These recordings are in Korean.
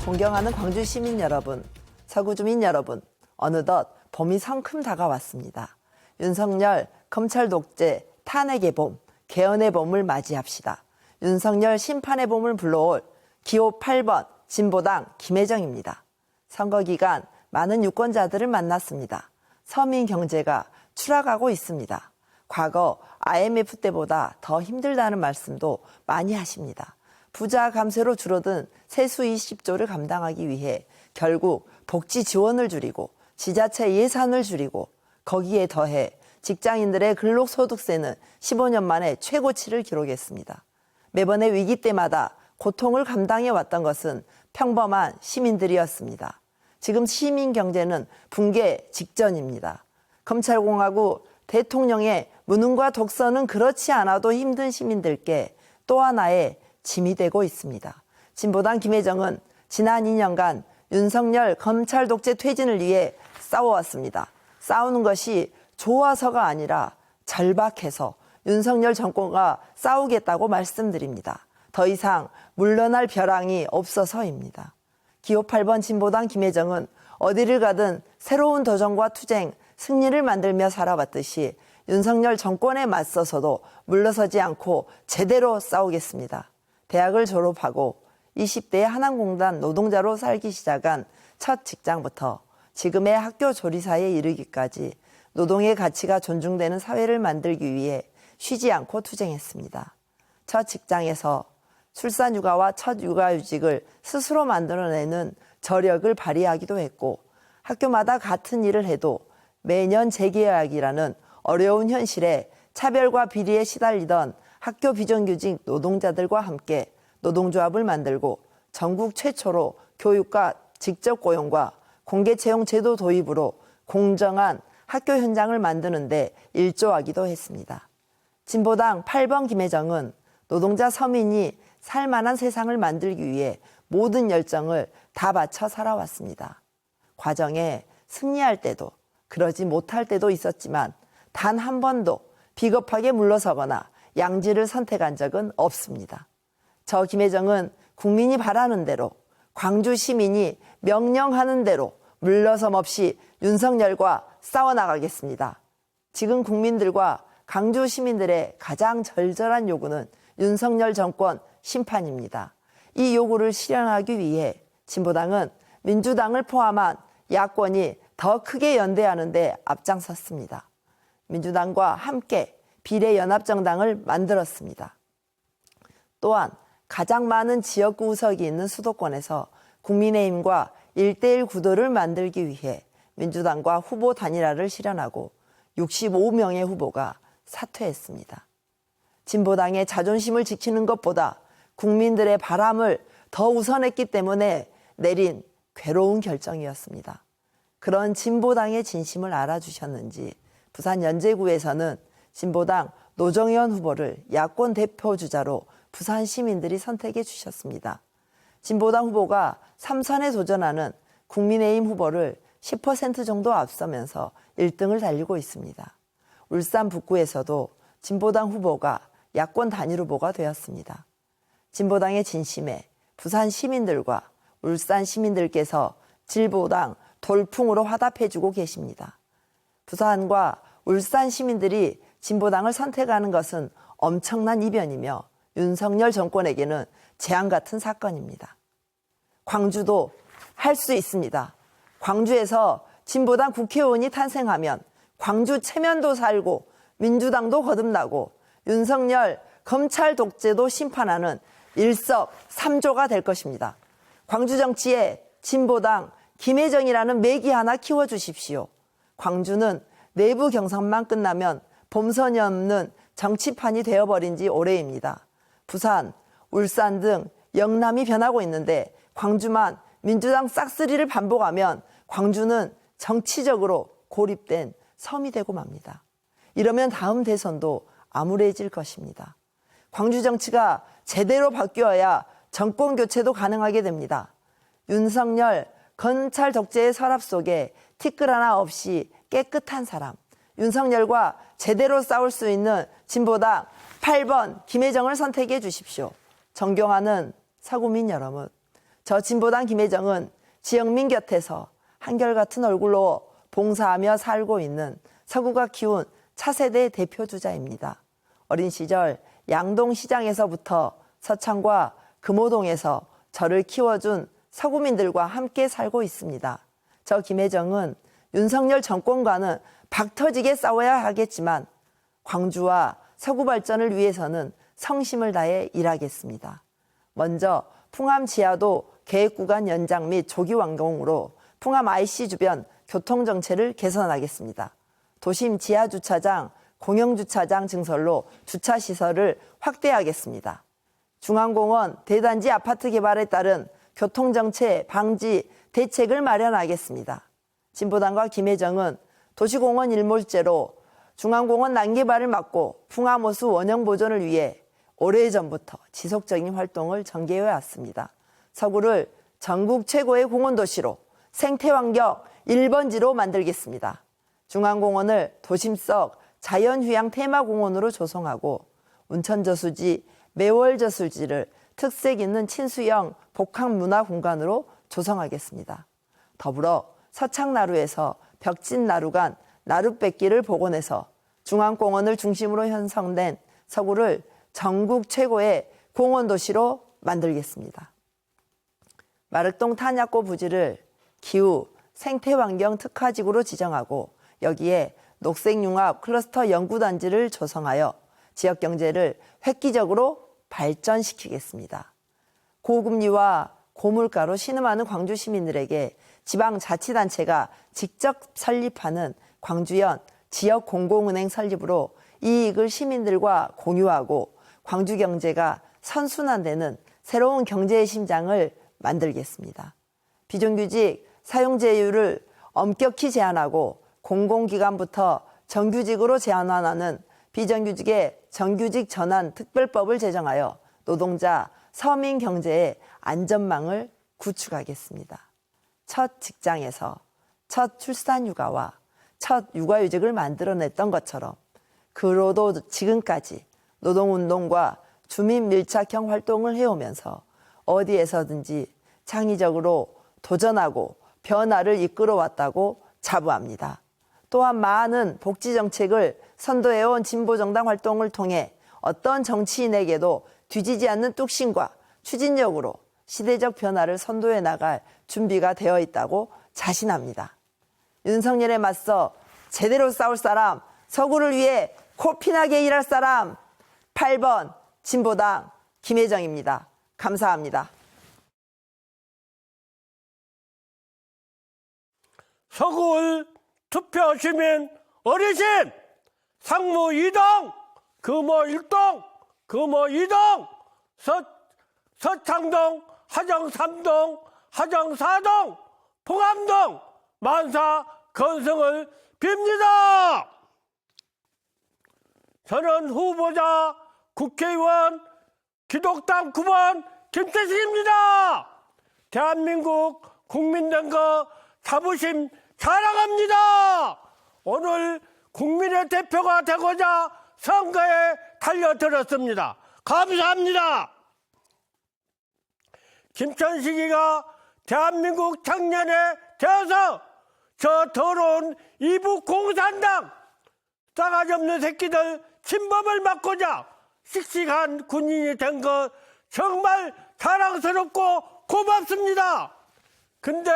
존경하는 광주 시민 여러분, 서구 주민 여러분, 어느덧 봄이 성큼 다가왔습니다. 윤석열 검찰 독재 탄핵의 봄, 개헌의 봄을 맞이합시다. 윤석열 심판의 봄을 불러올 기호 8번 진보당 김혜정입니다. 선거 기간 많은 유권자들을 만났습니다. 서민 경제가 추락하고 있습니다. 과거 IMF 때보다 더 힘들다는 말씀도 많이 하십니다. 부자 감세로 줄어든 세수 20조를 감당하기 위해 결국 복지 지원을 줄이고 지자체 예산을 줄이고 거기에 더해 직장인들의 근로소득세는 15년 만에 최고치를 기록했습니다. 매번의 위기 때마다 고통을 감당해 왔던 것은 평범한 시민들이었습니다. 지금 시민 경제는 붕괴 직전입니다. 검찰공화국 대통령의 무능과 독선은 그렇지 않아도 힘든 시민들께 또 하나의 짐이 되고 있습니다. 진보당 김혜정은 지난 2년간 윤석열 검찰 독재 퇴진을 위해 싸워왔습니다. 싸우는 것이 좋아서가 아니라 절박해서 윤석열 정권과 싸우겠다고 말씀드립니다. 더 이상 물러날 벼랑이 없어서입니다. 기호 8번 진보당 김혜정은 어디를 가든 새로운 도전과 투쟁, 승리를 만들며 살아왔듯이 윤석열 정권에 맞서서도 물러서지 않고 제대로 싸우겠습니다. 대학을 졸업하고 20대에 한남공단 노동자로 살기 시작한 첫 직장부터 지금의 학교 조리사에 이르기까지 노동의 가치가 존중되는 사회를 만들기 위해 쉬지 않고 투쟁했습니다. 첫 직장에서 출산휴가와 첫 육아휴직을 스스로 만들어내는 저력을 발휘하기도 했고 학교마다 같은 일을 해도 매년 재계약이라는 어려운 현실에 차별과 비리에 시달리던 학교 비정규직 노동자들과 함께 노동조합을 만들고 전국 최초로 교육과 직접 고용과 공개채용 제도 도입으로 공정한 학교 현장을 만드는 데 일조하기도 했습니다. 진보당 8번 김혜정은 노동자 서민이 살만한 세상을 만들기 위해 모든 열정을 다 바쳐 살아왔습니다. 과정에 승리할 때도 그러지 못할 때도 있었지만 단 한 번도 비겁하게 물러서거나 양지를 선택한 적은 없습니다. 저 김혜정은 국민이 바라는 대로 광주 시민이 명령하는 대로 물러섬 없이 윤석열과 싸워나가겠습니다. 지금 국민들과 광주 시민들의 가장 절절한 요구는 윤석열 정권 심판입니다. 이 요구를 실현하기 위해 진보당은 민주당을 포함한 야권이 더 크게 연대하는 데 앞장섰습니다. 민주당과 함께 비례연합정당을 만들었습니다. 또한 가장 많은 지역구 의석이 있는 수도권에서 국민의힘과 1대1 구도를 만들기 위해 민주당과 후보 단일화를 실현하고 65명의 후보가 사퇴했습니다. 진보당의 자존심을 지키는 것보다 국민들의 바람을 더 우선했기 때문에 내린 괴로운 결정이었습니다. 그런 진보당의 진심을 알아주셨는지 부산 연제구에서는 진보당 노정현 후보를 야권 대표 주자로 부산 시민들이 선택해 주셨습니다. 진보당 후보가 3선에 도전하는 국민의힘 후보를 10% 정도 앞서면서 1등을 달리고 있습니다. 울산 북구에서도 진보당 후보가 야권 단일 후보가 되었습니다. 진보당의 진심에 부산 시민들과 울산 시민들께서 진보당 돌풍으로 화답해주고 계십니다. 부산과 울산 시민들이 진보당을 선택하는 것은 엄청난 이변이며 윤석열 정권에게는 재앙 같은 사건입니다. 광주도 할 수 있습니다. 광주에서 진보당 국회의원이 탄생하면 광주 체면도 살고 민주당도 거듭나고 윤석열 검찰 독재도 심판하는 일석삼조가 될 것입니다. 광주 정치에 진보당 김혜정이라는 매기 하나 키워주십시오. 광주는 내부 경선만 끝나면 봄선이 없는 정치판이 되어버린 지 오래입니다. 부산, 울산 등 영남이 변하고 있는데 광주만 민주당 싹쓸이를 반복하면 광주는 정치적으로 고립된 섬이 되고 맙니다. 이러면 다음 대선도 암울해질 것입니다. 광주 정치가 제대로 바뀌어야 정권 교체도 가능하게 됩니다. 윤석열 검찰 독재의 서랍 속에 티끌 하나 없이 깨끗한 사람, 윤석열과 제대로 싸울 수 있는 진보당 8번 김혜정을 선택해 주십시오. 존경하는 서구민 여러분, 저 진보당 김혜정은 지영민 곁에서 한결같은 얼굴로 봉사하며 살고 있는 서구가 키운 차세대 대표주자입니다. 어린 시절 양동시장에서부터 서창과 금호동에서 저를 키워준 서구민들과 함께 살고 있습니다. 저 김혜정은 윤석열 정권과는 박터지게 싸워야 하겠지만 광주와 서구 발전을 위해서는 성심을 다해 일하겠습니다. 먼저 풍암 지하도 계획구간 연장 및 조기 완공으로 풍암 IC 주변 교통정체를 개선하겠습니다. 도심 지하주차장, 공영주차장 증설로 주차시설을 확대하겠습니다. 중앙공원 대단지 아파트 개발에 따른 교통정체 방지 대책을 마련하겠습니다. 진보당과 김혜정은 도시공원 일몰제로 중앙공원 난개발을 막고 풍암호수 원형 보존을 위해 오래전부터 지속적인 활동을 전개해 왔습니다. 서구를 전국 최고의 공원도시로 생태환경 1번지로 만들겠습니다. 중앙공원을 도심 속 자연휴양 테마공원으로 조성하고 운천저수지, 매월저수지를 특색 있는 친수형 복합문화공간으로 조성하겠습니다. 더불어 서창나루에서 벽진나루간 나룻백길을 복원해서 중앙공원을 중심으로 형성된 서구를 전국 최고의 공원도시로 만들겠습니다. 마륵동 탄약고 부지를 기후, 생태환경 특화지구로 지정하고 여기에 녹색융합 클러스터 연구단지를 조성하여 지역경제를 획기적으로 발전시키겠습니다. 고금리와 고물가로 신음하는 광주 시민들에게 지방자치단체가 직접 설립하는 광주현 지역공공은행 설립으로 이익을 시민들과 공유하고 광주 경제가 선순환되는 새로운 경제의 심장을 만들겠습니다. 비정규직 사용제휴를 엄격히 제한하고 공공기관부터 정규직으로 전환하는 비정규직의 정규직 전환 특별법을 제정하여 노동자, 서민 경제의 안전망을 구축하겠습니다. 첫 직장에서 첫 출산휴가와 첫 육아휴직을 만들어냈던 것처럼 그로도 지금까지 노동운동과 주민 밀착형 활동을 해오면서 어디에서든지 창의적으로 도전하고 변화를 이끌어왔다고 자부합니다. 또한 많은 복지정책을 선도해온 진보정당 활동을 통해 어떤 정치인에게도 뒤지지 않는 뚝심과 추진력으로 시대적 변화를 선도해 나갈 준비가 되어 있다고 자신합니다. 윤석열에 맞서 제대로 싸울 사람, 서구를 위해 코피나게 일할 사람, 8번 진보당 김혜정입니다. 감사합니다. 서구를 투표하시면 어르신 상무 2동, 금호 1동, 금호 2동, 서창동, 하정 3동, 하정 4동, 봉암동, 만사 건성을 빕니다. 저는 후보자 국회의원 기독당 9번 김태식입니다. 대한민국 국민들과 자부심 자랑합니다. 오늘 국민의 대표가 되고자 선거에 달려들었습니다. 감사합니다. 김천식이가 대한민국 청년에 되어서 저 더러운 이북 공산당 싸가지 없는 새끼들 침범을 막고자 씩씩한 군인이 된 것 정말 자랑스럽고 고맙습니다. 근데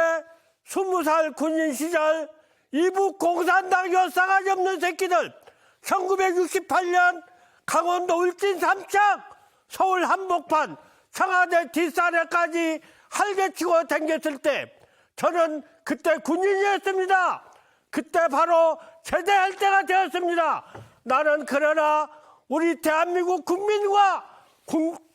20살 군인 시절 이북 공산당 싸가지 없는 새끼들 1968년 강원도 울진 삼창 서울 한복판 청와대 뒷사례까지 활개치고 댕겼을 때 저는 그때 군인이었습니다. 그때 바로 제대할 때가 되었습니다. 나는 그러나 우리 대한민국 국민과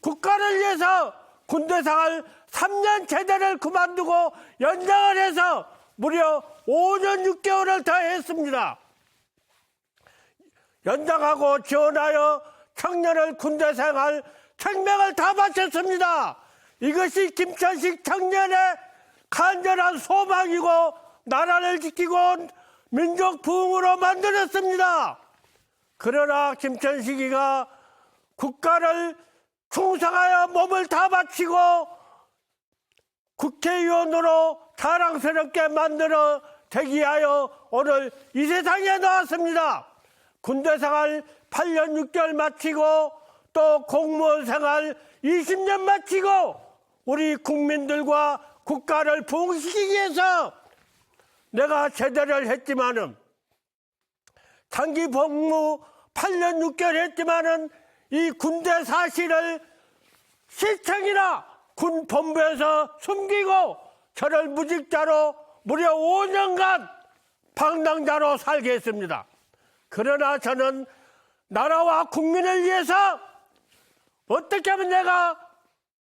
국가를 위해서 군대생활 3년 제대를 그만두고 연장을 해서 무려 5년 6개월을 더 했습니다. 연장하고 지원하여 청년을 군대생활 생명을 다 바쳤습니다. 이것이 김천식 청년의 간절한 소망이고 나라를 지키고 온 민족 부흥으로 만들었습니다. 그러나 김천식이가 국가를 충성하여 몸을 다 바치고 국회의원으로 자랑스럽게 만들어 되기 위하여 오늘 이 세상에 나왔습니다. 군대 생활 8년 6개월 마치고 또 공무원 생활 20년 마치고 우리 국민들과 국가를 부흥시키기 위해서 내가 제대를 했지만은 장기 복무 8년 6개월 했지만은 이 군대 사실을 실청이나 군 본부에서 숨기고 저를 무직자로 무려 5년간 방랑자로 살게 했습니다. 그러나 저는 나라와 국민을 위해서 어떻게 하면 내가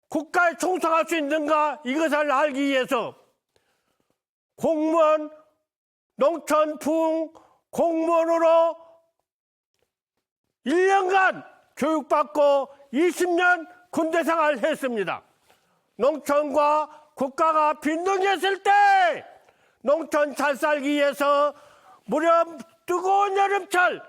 국가에 충성할 수 있는가 이것을 알기 위해서 공무원, 농촌 부흥 공무원으로 1년간 교육받고 20년 군대 생활을 했습니다. 농촌과 국가가 빈둥했을 때 농촌 잘 살기 위해서 무려 뜨거운 여름철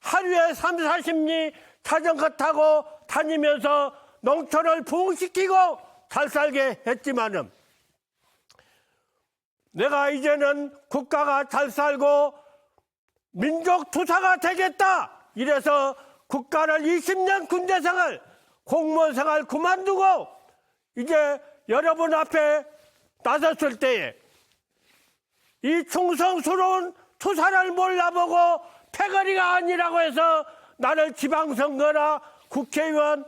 하루에 3, 40리 자전거 타고 다니면서 농촌을 부흥시키고 잘 살게 했지만은 내가 이제는 국가가 잘 살고 민족 투사가 되겠다. 이래서 국가를 20년 군대 생활, 공무원 생활 그만두고 이제 여러분 앞에 나섰을 때에 이 충성스러운 투사를 몰라보고 패거리가 아니라고 해서 나를 지방선거나 국회의원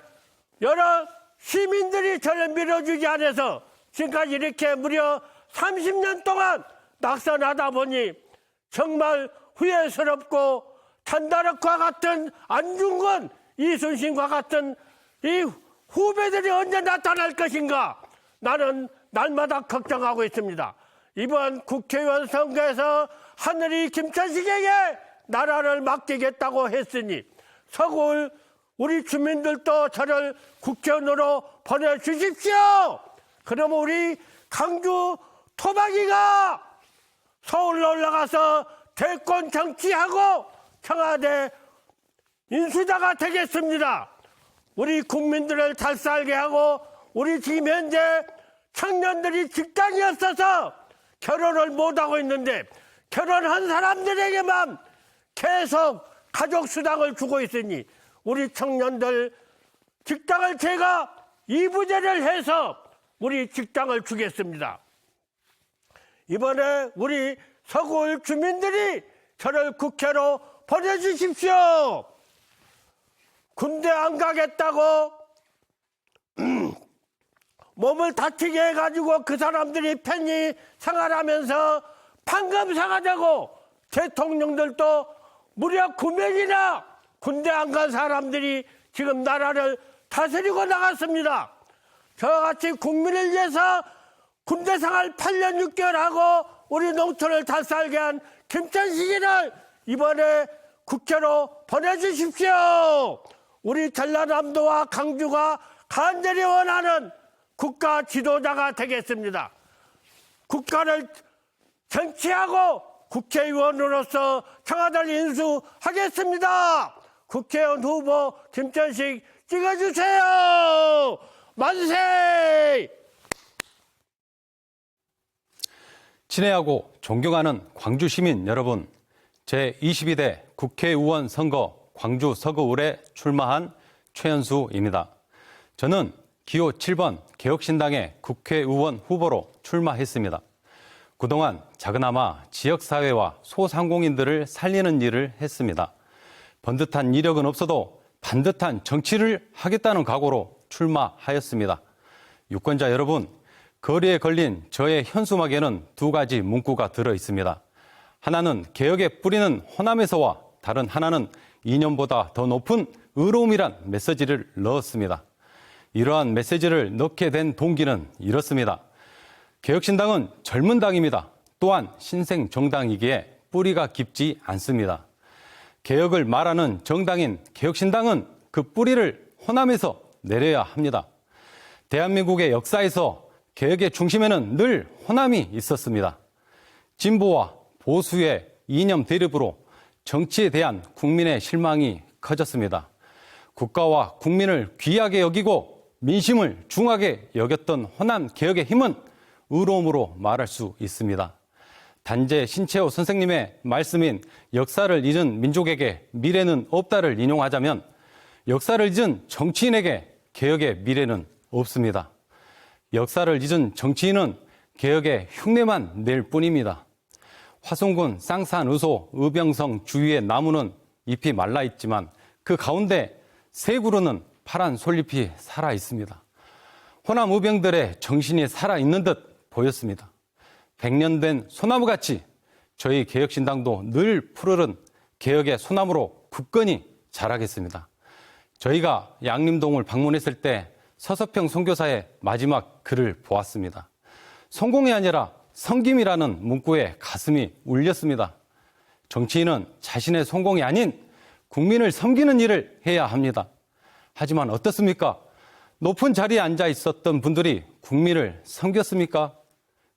여러 시민들이 저를 밀어주지 않아서 지금까지 이렇게 무려 30년 동안 낙선하다 보니 정말 후회스럽고 찬다락과 같은 안중근, 이순신과 같은 이 후배들이 언제 나타날 것인가 나는 날마다 걱정하고 있습니다. 이번 국회의원 선거에서 하늘이 김천식에게 나라를 맡기겠다고 했으니 서울 우리 주민들도 저를 국회의원으로 보내주십시오. 그러면 우리 강주 토박이가 서울로 올라가서 대권 정치하고 청와대 인수자가 되겠습니다. 우리 국민들을 잘 살게 하고 우리 지금 현재 청년들이 직장이 없어서 결혼을 못하고 있는데 결혼한 사람들에게만 계속 가족수당을 주고 있으니 우리 청년들 직장을 제가 이부제를 해서 우리 직장을 주겠습니다. 이번에 우리 서울 주민들이 저를 국회로 보내주십시오. 군대 안 가겠다고 몸을 다치게 해가지고 그 사람들이 편히 생활하면서 판금 사가자고 대통령들도 무려 9명이나 군대 안 간 사람들이 지금 나라를 다스리고 나갔습니다. 저같이 국민을 위해서 군대 생활 8년 6개월 하고 우리 농촌을 잘 살게 한 김천식이를 이번에 국회로 보내주십시오. 우리 전라남도와 강주가 간절히 원하는 국가 지도자가 되겠습니다. 국가를 정치하고 국회의원으로서 청와대를 인수하겠습니다. 국회의원 후보 김천식 찍어주세요. 만세! 친애하고 존경하는 광주 시민 여러분, 제22대 국회의원 선거 광주 서구울에 출마한 최현수입니다. 저는 기호 7번 개혁신당의 국회의원 후보로 출마했습니다. 그동안 작은아마 지역사회와 소상공인들을 살리는 일을 했습니다. 번듯한 이력은 없어도 반듯한 정치를 하겠다는 각오로 출마하였습니다. 유권자 여러분, 거리에 걸린 저의 현수막에는 두 가지 문구가 들어 있습니다. 하나는 개혁의 뿌리는 호남에서와 다른 하나는 이념보다 더 높은 의로움이란 메시지를 넣었습니다. 이러한 메시지를 넣게 된 동기는 이렇습니다. 개혁신당은 젊은 당입니다. 또한 신생 정당이기에 뿌리가 깊지 않습니다. 개혁을 말하는 정당인 개혁신당은 그 뿌리를 호남에서 내려야 합니다. 대한민국의 역사에서 개혁의 중심에는 늘 호남이 있었습니다. 진보와 보수의 이념 대립으로 정치에 대한 국민의 실망이 커졌습니다. 국가와 국민을 귀하게 여기고 민심을 중하게 여겼던 호남 개혁의 힘은 의로움으로 말할 수 있습니다. 단재 신채호 선생님의 말씀인 역사를 잊은 민족에게 미래는 없다를 인용하자면 역사를 잊은 정치인에게 개혁의 미래는 없습니다. 역사를 잊은 정치인은 개혁의 흉내만 낼 뿐입니다. 화성군 쌍산의소 의병성 주위의 나무는 잎이 말라 있지만 그 가운데 세 그루는 파란 솔잎이 살아 있습니다. 호남 의병들의 정신이 살아 있는 듯 보였습니다. 100년 된 소나무같이 저희 개혁신당도 늘 푸르른 개혁의 소나무로 굳건히 자라겠습니다. 저희가 양림동을 방문했을 때 서서평 선교사의 마지막 글을 보았습니다. 성공이 아니라 섬김이라는 문구에 가슴이 울렸습니다. 정치인은 자신의 성공이 아닌 국민을 섬기는 일을 해야 합니다. 하지만 어떻습니까? 높은 자리에 앉아 있었던 분들이 국민을 섬겼습니까?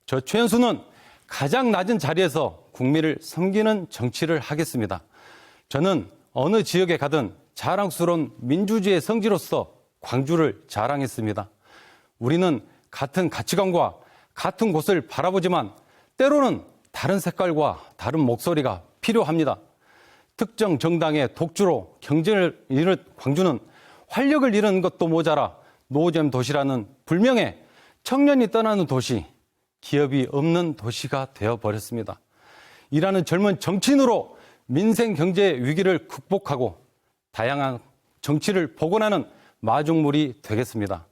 저 최연수는 가장 낮은 자리에서 국민을 섬기는 정치를 하겠습니다. 저는 어느 지역에 가든 자랑스러운 민주주의의 성지로서 광주를 자랑했습니다. 우리는 같은 가치관과 같은 곳을 바라보지만 때로는 다른 색깔과 다른 목소리가 필요합니다. 특정 정당의 독주로 경쟁을 잃은 광주는 활력을 잃은 것도 모자라 노잼 도시라는 불명예 청년이 떠나는 도시, 기업이 없는 도시가 되어버렸습니다. 일하는 젊은 정치인으로 민생 경제 위기를 극복하고 다양한 정치를 복원하는 마중물이 되겠습니다.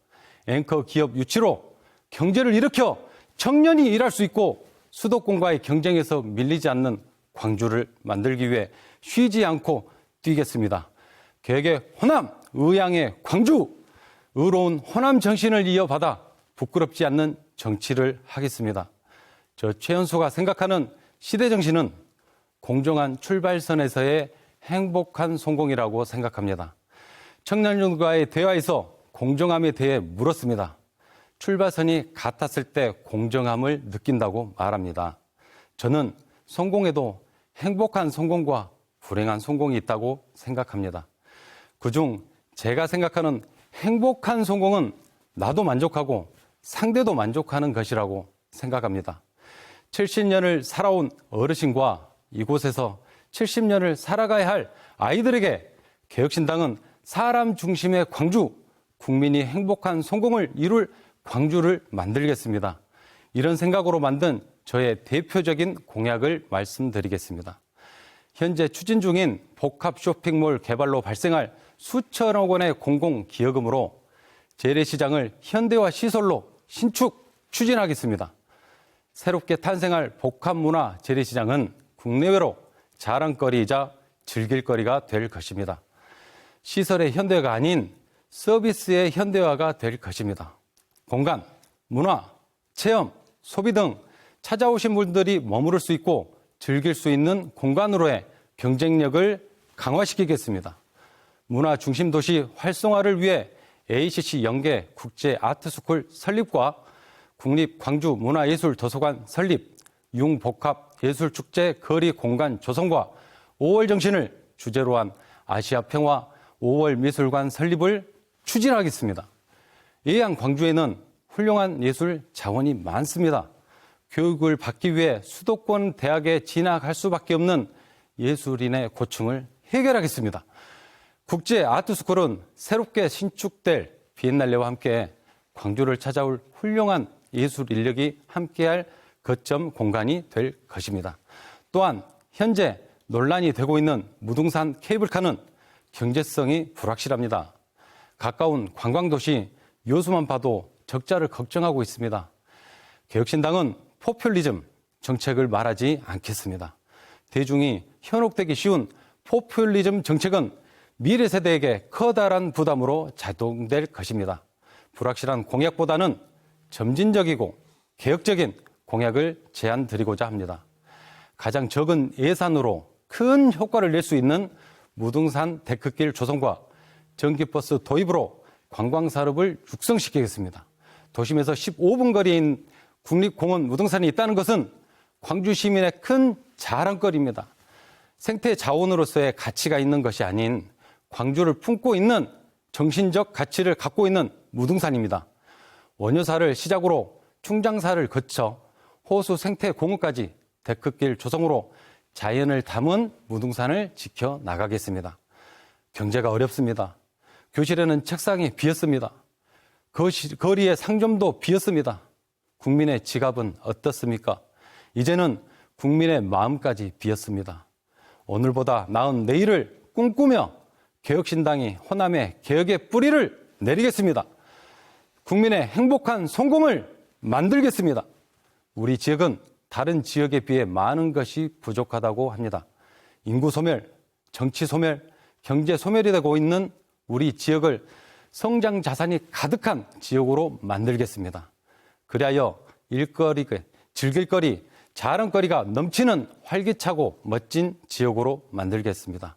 앵커 기업 유치로 경제를 일으켜 청년이 일할 수 있고 수도권과의 경쟁에서 밀리지 않는 광주를 만들기 위해 쉬지 않고 뛰겠습니다. 개혁의 호남, 의향의 광주, 의로운 호남 정신을 이어받아 부끄럽지 않는 정치를 하겠습니다. 저 최연소가 생각하는 시대 정신은 공정한 출발선에서의 행복한 성공이라고 생각합니다. 청년들과의 대화에서 공정함에 대해 물었습니다. 출발선이 같았을 때 공정함을 느낀다고 말합니다. 저는 성공에도 행복한 성공과 불행한 성공이 있다고 생각합니다. 그중 제가 생각하는 행복한 성공은 나도 만족하고 상대도 만족하는 것이라고 생각합니다. 70년을 살아온 어르신과 이곳에서 70년을 살아가야 할 아이들에게 개혁신당은 사람 중심의 광주, 국민이 행복한 성공을 이룰 광주를 만들겠습니다. 이런 생각으로 만든 저의 대표적인 공약을 말씀드리겠습니다. 현재 추진 중인 복합 쇼핑몰 개발로 발생할 수천억 원의 공공기여금으로 재래시장을 현대화 시설로 신축 추진하겠습니다. 새롭게 탄생할 복합문화 재래시장은 국내외로 자랑거리이자 즐길거리가 될 것입니다. 시설의 현대화가 아닌 서비스의 현대화가 될 것입니다. 공간, 문화, 체험, 소비 등 찾아오신 분들이 머무를 수 있고 즐길 수 있는 공간으로의 경쟁력을 강화시키겠습니다. 문화 중심 도시 활성화를 위해 ACC 연계 국제 아트스쿨 설립과 국립 광주 문화예술도서관 설립, 융복합 예술축제 거리 공간 조성과 5월 정신을 주제로 한 아시아 평화 5월 미술관 설립을 추진하겠습니다. 이한 광주에는 훌륭한 예술 자원이 많습니다. 교육을 받기 위해 수도권 대학에 진학할 수밖에 없는 예술인의 고충을 해결하겠습니다. 국제 아트스쿨은 새롭게 신축될 비엔날레와 함께 광주를 찾아올 훌륭한 예술 인력이 함께할 거점 공간이 될 것입니다. 또한 현재 논란이 되고 있는 무등산 케이블카는 경제성이 불확실합니다. 가까운 관광도시 요수만 봐도 적자를 걱정하고 있습니다. 개혁신당은 포퓰리즘 정책을 말하지 않겠습니다. 대중이 현혹되기 쉬운 포퓰리즘 정책은 미래 세대에게 커다란 부담으로 작동될 것입니다. 불확실한 공약보다는 점진적이고 개혁적인 공약을 제안드리고자 합니다. 가장 적은 예산으로 큰 효과를 낼 수 있는 무등산 데크길 조성과 전기버스 도입으로 관광산업을 육성시키겠습니다. 도심에서 15분 거리인 국립공원 무등산이 있다는 것은 광주 시민의 큰 자랑거리입니다. 생태 자원으로서의 가치가 있는 것이 아닌 광주를 품고 있는 정신적 가치를 갖고 있는 무등산입니다. 원효사를 시작으로 충장사를 거쳐 호수 생태 공원까지 데크길 조성으로 자연을 담은 무등산을 지켜 나가겠습니다. 경제가 어렵습니다. 교실에는 책상이 비었습니다. 거리의 상점도 비었습니다. 국민의 지갑은 어떻습니까? 이제는 국민의 마음까지 비었습니다. 오늘보다 나은 내일을 꿈꾸며 개혁신당이 호남의 개혁의 뿌리를 내리겠습니다. 국민의 행복한 성공을 만들겠습니다. 우리 지역은 다른 지역에 비해 많은 것이 부족하다고 합니다. 인구 소멸, 정치 소멸, 경제 소멸이 되고 있는 우리 지역을 성장 자산이 가득한 지역으로 만들겠습니다. 그리하여 일거리, 즐길거리, 자랑거리가 넘치는 활기차고 멋진 지역으로 만들겠습니다.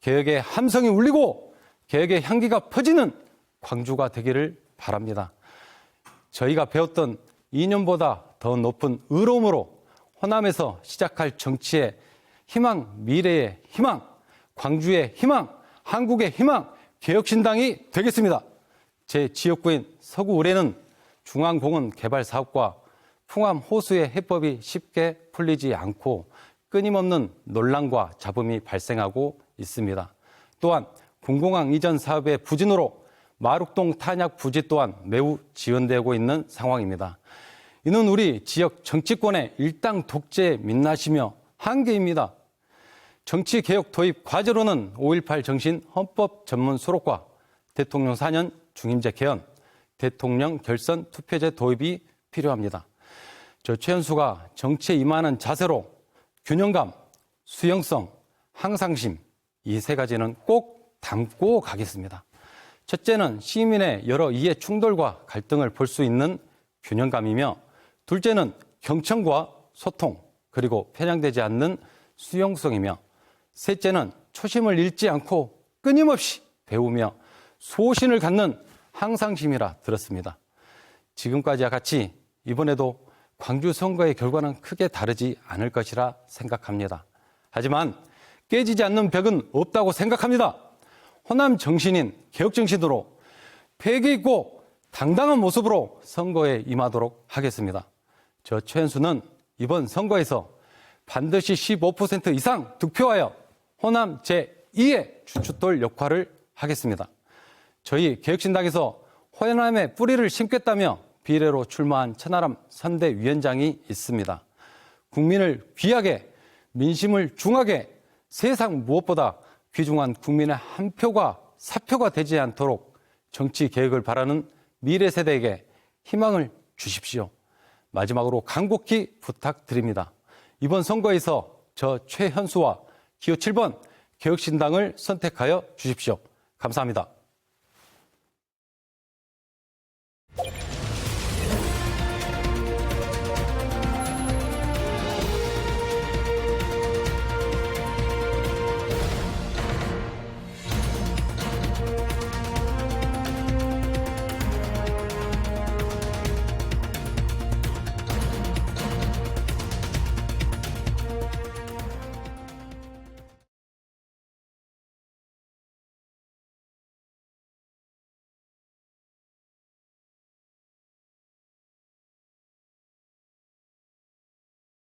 개혁의 함성이 울리고 개혁의 향기가 퍼지는 광주가 되기를 바랍니다. 저희가 배웠던 이념보다 더 높은 의로움으로 호남에서 시작할 정치의 희망, 미래의 희망, 광주의 희망, 한국의 희망, 개혁신당이 되겠습니다. 제 지역구인 서구 의뢰는 중앙공원 개발 사업과 풍암 호수의 해법이 쉽게 풀리지 않고 끊임없는 논란과 잡음이 발생하고 있습니다. 또한 군공항 이전 사업의 부진으로 마룩동 탄약 부지 또한 매우 지연되고 있는 상황입니다. 이는 우리 지역 정치권의 일당 독재에 민낯이며 한계입니다. 정치개혁 도입 과제로는 5.18 정신 헌법 전문 수록과 대통령 4년 중임제 개헌, 대통령 결선 투표제 도입이 필요합니다. 저 최현수가 정치에 임하는 자세로 균형감, 수용성, 항상심 이 세 가지는 꼭 담고 가겠습니다. 첫째는 시민의 여러 이해 충돌과 갈등을 볼 수 있는 균형감이며 둘째는 경청과 소통 그리고 편향되지 않는 수용성이며 셋째는 초심을 잃지 않고 끊임없이 배우며 소신을 갖는 항상심이라 들었습니다. 지금까지와 같이 이번에도 광주 선거의 결과는 크게 다르지 않을 것이라 생각합니다. 하지만 깨지지 않는 벽은 없다고 생각합니다. 호남 정신인 개혁 정신으로 패기 있고 당당한 모습으로 선거에 임하도록 하겠습니다. 저 최현수는 이번 선거에서 반드시 15% 이상 득표하여 호남 제2의 주춧돌 역할을 하겠습니다. 저희 개혁신당에서 호남의 뿌리를 심겠다며 비례로 출마한 천하람 선대위원장이 있습니다. 국민을 귀하게, 민심을 중하게, 세상 무엇보다 귀중한 국민의 한 표가 사표가 되지 않도록 정치 개혁을 바라는 미래 세대에게 희망을 주십시오. 마지막으로 간곡히 부탁드립니다. 이번 선거에서 저 최현수와 기호 7번 개혁신당을 선택하여 주십시오. 감사합니다.